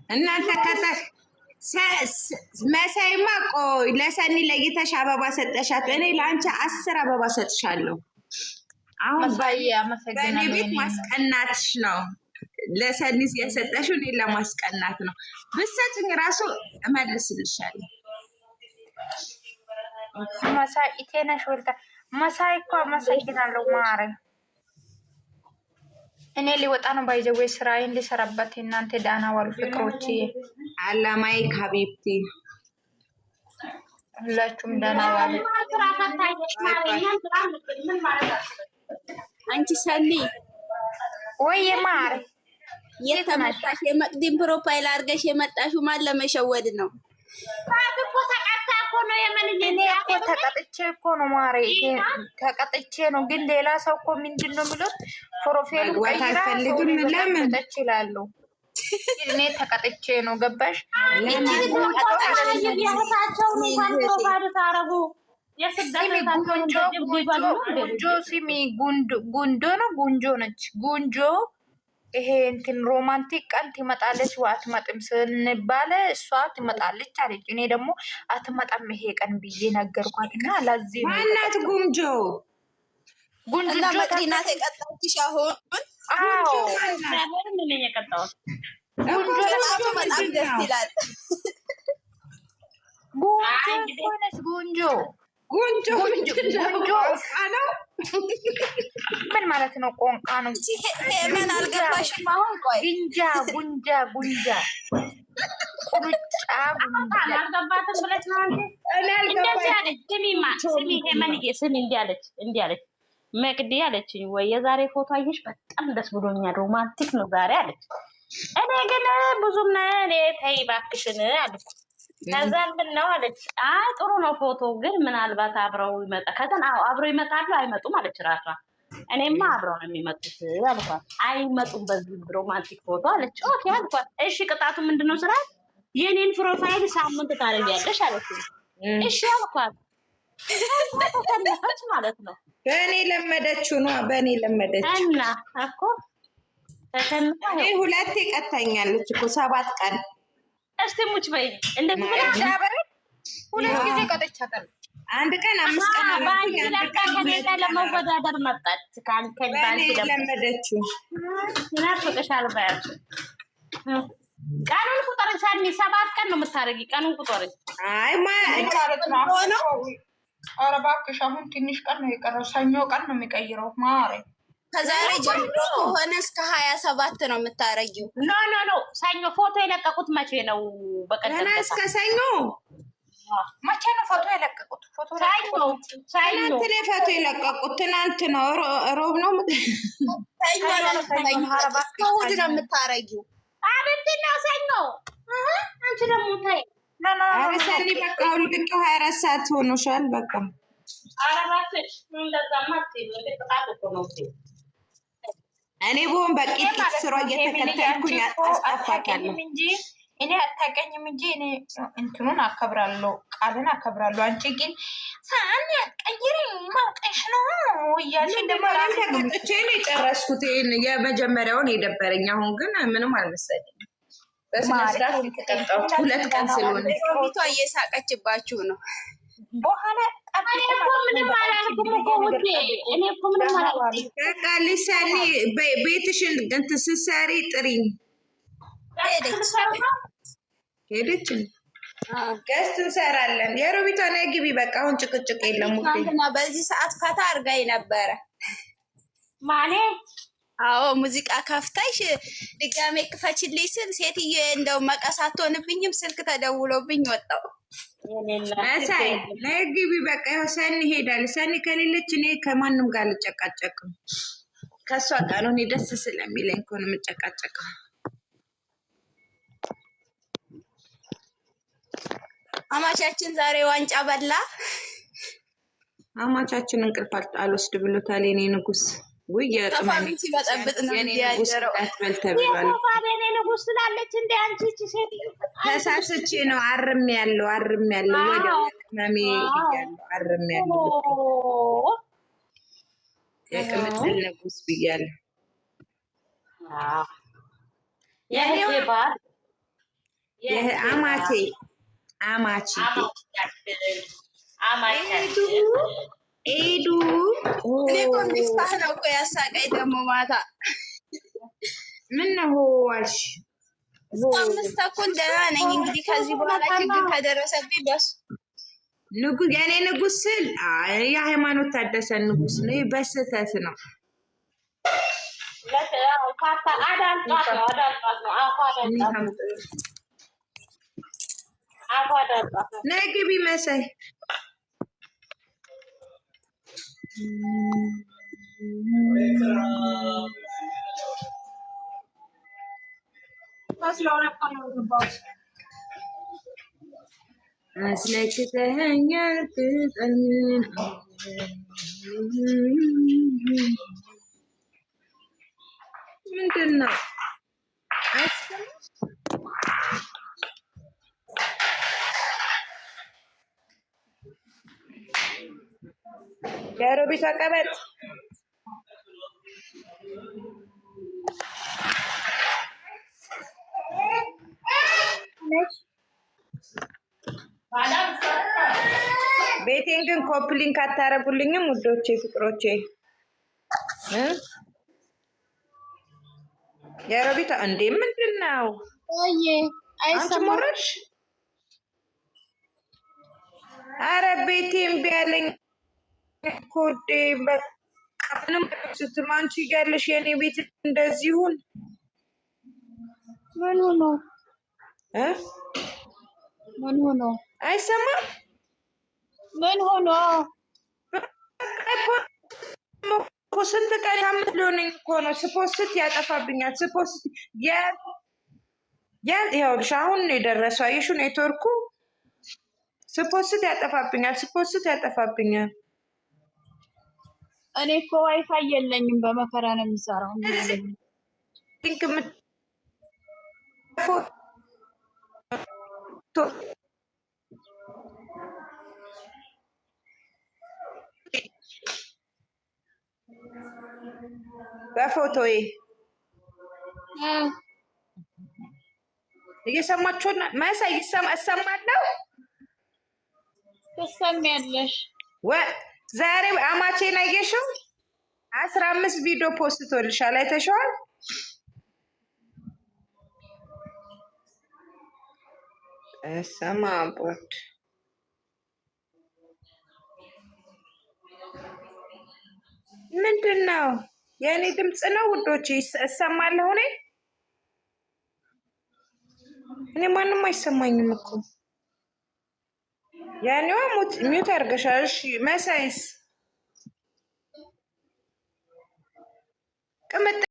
እናንተ መሳይማ ቆይ ለሰኒ ለይተሽ አበባ ሰጠሻት። እኔ ለአንቺ 10 አበባ ሰጥሻለሁ። አሁን በእኔ ቤት ማስቀናትሽ ነው። ለሰኒ የሰጠሽው እኔ ለማስቀናት ነው። ብትሰጪኝ ራሱ እመልስልሻለሁ። መሳይ ኢቴነሽ ወልታ መሳይ እኮ አመሰግናለሁ ማረኝ። እኔ ሊወጣ ነው ባይዘው ስራዬ እንዲሰራበት እናንተ ዳና ዋሉ ፍቅሮች አላማይ ሀቢብቲ ሁላችሁም ዳና ዋሉ። አንቺ ሰኒ ወይ ማር የተመጣሽ የመቅዲም ፕሮፋይል አድርገሽ የመጣሽው ማን ለመሸወድ ነው? ታጥቆ ተቀጣ እኮ ነው እኔ እኮ ተቀጥቼ እኮ ነው ማሬ ተቀጥቼ ነው። ግን ሌላ ሰው እኮ ምንድን ነው የሚሉት ፕሮፋይሉ ቀይራ ፈልግም ለምን ይችላሉ። እኔ ተቀጥቼ ነው ገባሽ? ጉንጆ ነው ጉንጆ ነች ጉንጆ ይሄ እንትን ሮማንቲክ ቀን ትመጣለች ወይ አትመጣም ስንባለ እሷ ትመጣለች አለች። እኔ ደግሞ አትመጣም ይሄ ቀን ብዬ ነገርኳትና ለዚህ ማናት ጉንጆ ጉንጆ መቅዲናት የቀጣችሽ አሁን? አዎ ምን የቀጣው ጉንጆ በጣም ደስ ይላል። ጉንጆ ጉንጆ ነው ምን ማለት ነው? ቆንቃ ነው። ምን አልገባሽም? አሁን ቆይ ጉንጃ ቁርጫ አልገባትም ብለሽ ነው አንቺ? እንደዚህ አለች። ስሚ ሄመንዬ ስሚ እንዲህ አለች መቅዲ አለችኝ ወይ የዛሬ ፎቶ አየሽ በጣም ደስ ብሎኛል፣ ሮማንቲክ ነው ዛሬ አለች። እኔ ግን ብዙም እኔ ተይ እባክሽን አልኩ። ከዛ ምን ነው አለች። አይ ጥሩ ነው ፎቶ ግን ምናልባት አብረው ይመጣ ከዛን አብረው ይመጣሉ አይመጡም አለች ራሷ። እኔማ አብረው ነው የሚመጡት አልኳት። አይመጡም በዚህ ሮማንቲክ ፎቶ አለች። ኦኬ አልኳት። እሺ ቅጣቱ ምንድነው ስራ የኔን ፕሮፋይል ሳምንት ታረጊያለሽ አለች። እሺ አልኳት። ተነሳች ማለት ነው። በእኔ ለመደችው ነው በእኔ ለመደችው እና እኮ ተከንታ እኔ ሁለቴ ቀጣኛለች እኮ 7 ቀን እስቲ ሙች በይ እንደዚህ ሁለት ጊዜ ቀጥቻታለሁ። አንድ ቀን 5 ቀን ባንክ ለካ ለመወዳደር መጣች። ካንከል ባንክ ለመደችው ናፍቀሻል ባያት ቀኑን ቁጥር ሳኒ 7 ቀን ነው የምታረጊ። ቀኑን ቁጥር አይ ነው። ኧረ እባክሽ አሁን ትንሽ ቀን ነው የቀረው። ሰኞ ቀን ነው የሚቀይረው ማሬ። ከዛሬ ጀምሮ ሆነ እስከ 27 ነው የምታረጊው። ኖ ሰኞ ፎቶ የለቀቁት መቼ ነው? በቀደም እስከ ሰኞ መቼ ነው ፎቶ የለቀቁት? ፎቶ ትናንት ላይ ፎቶ የለቀቁት ትናንት ነው። ሮብ ነው እሑድ ነው የምታረጊው። አብንት ነው ሰኞ። አንቺ ደግሞ ታይ ኧረ ሰኒ በቃ ሁልቅ 24 ሰዓት ሆኖሻል። በቃ ኧረ እባክሽ እንደዛማ ቅጣት እኮ ነው። እኔ ብሆን በቂት ስራ እየተከተልኩኝ አስጠፋታለሁ እንጂ እኔ አታውቀኝም እንጂ እኔ እንትኑን አከብራለሁ፣ ቃልን አከብራለሁ። አንቺ ግን ሳን ያቀይረኝ ማውቀሽ ነው እያልሽ እንደማለት ተቀጥቼ ነው የጨረስኩት። የመጀመሪያውን የደበረኝ አሁን ግን ምንም አልመሰለኝም። በስነ ስርዓት የተቀጣሁት 2 ቀን ስለሆነ ሮቢቷ እየሳቀችባችሁ ነው። በኋላ በቃ ልሳኒ ቤትሽን እንትን ስትሰሪ ጥሪኝ። ሄደች ገስት እንሰራለን። የሮቢቷ ነይ ግቢ። በቃ አሁን ጭቅጭቅ የለም። በዚህ ሰዓት ፈታ አድርጋኝ ነበረ ማለት አዎ ሙዚቃ ከፍታሽ ድጋሜ ክፈችልኝ ስል ሴትዬ እንደው መቀስ አትሆንብኝም ስልክ ተደውሎብኝ ወጣው። መሳይ ነይ ግቢ። በቃ ይኸው ሰኒ ሄዳለች። ሰኒ ከሌለች እኔ ከማንም ጋር አልጨቃጨቅም። ከእሷ ጋር ነው እኔ ደስ ስለሚለኝ እኮ ነው የምጨቃጨቀው። አማቻችን ዛሬ ዋንጫ በላ። አማቻችን እንቅልፍ አልወስድ ብሎታል። የኔ ንጉስ ወይ የቅማሚ ሲበጠብጥ ነው ያጀረው። የኔ ንጉስ ስላለች እንደ አንቺ እቺ ሴት ተሳስቼ ነው አርም ያለው ወደ ቅማሚ ይያለው አርም ያለው የቅምጥል ንጉስ ብያለሁ። የኔ ባል አማቼ አማቼ ኤዱ እኔ እኮ ሚስታህ ነው እኮ ያሳቀኝ። ደግሞ ማታ ምን ነው አልሽ? 5 ተኩል ደህና ነኝ። እንግዲህ ከዚህ በኋላ ችግር ከደረሰብኝ በሱ ንጉስ የኔ ንጉስ ስል የሃይማኖት ታደሰ ንጉስ ነው። በስተት ነው ነይ ግቢ መሳይ አስለክተኸኛል ትጠልን ምንድን ነው? የሮቢት አቀበት ቤቴን ግን ኮፕሊንክ አታረጉልኝም ውዶቼ ፍቅሮቼ? የሮቢት እንዴ ምንድን ነው? አንቺ ሞረሽ? አረ ቤቴን ቢያለኝ ኮዴ በቃ ምንም ስትም አንቺ ያለሽ የኔ ቤት እንደዚሁን ምን ሆኖ ምን ሆኖ አይሰማም? ምን ሆኖ እኮ ስንት ቀን ሳምንት ሊሆነኝ እኮ ነው። ስፖስት ያጠፋብኛል። ስፖስት ይኸውልሽ አሁን ነው የደረሰው። አየሹ ኔትወርኩ ስፖስት ያጠፋብኛል። እኔ እኮ ዋይፋይ የለኝም። በመከራ ነው የሚሰራው። በፎቶዬ እየሰማችሁ መሳይ እሰማለሁ። ትሰሚያለሽ? ዛሬ አማቼን አየሽው? 15 ቪዲዮ ፖስት ቶልሻል። አይተሽዋል? እሰማቦት ምንድን ነው? የእኔ ድምፅ ነው ውዶች? እሰማለሁ እኔ ማንም አይሰማኝም እኮ። ያኔዋ ሚውት አድርገሻል። እሺ መሳይስ ቅምጥ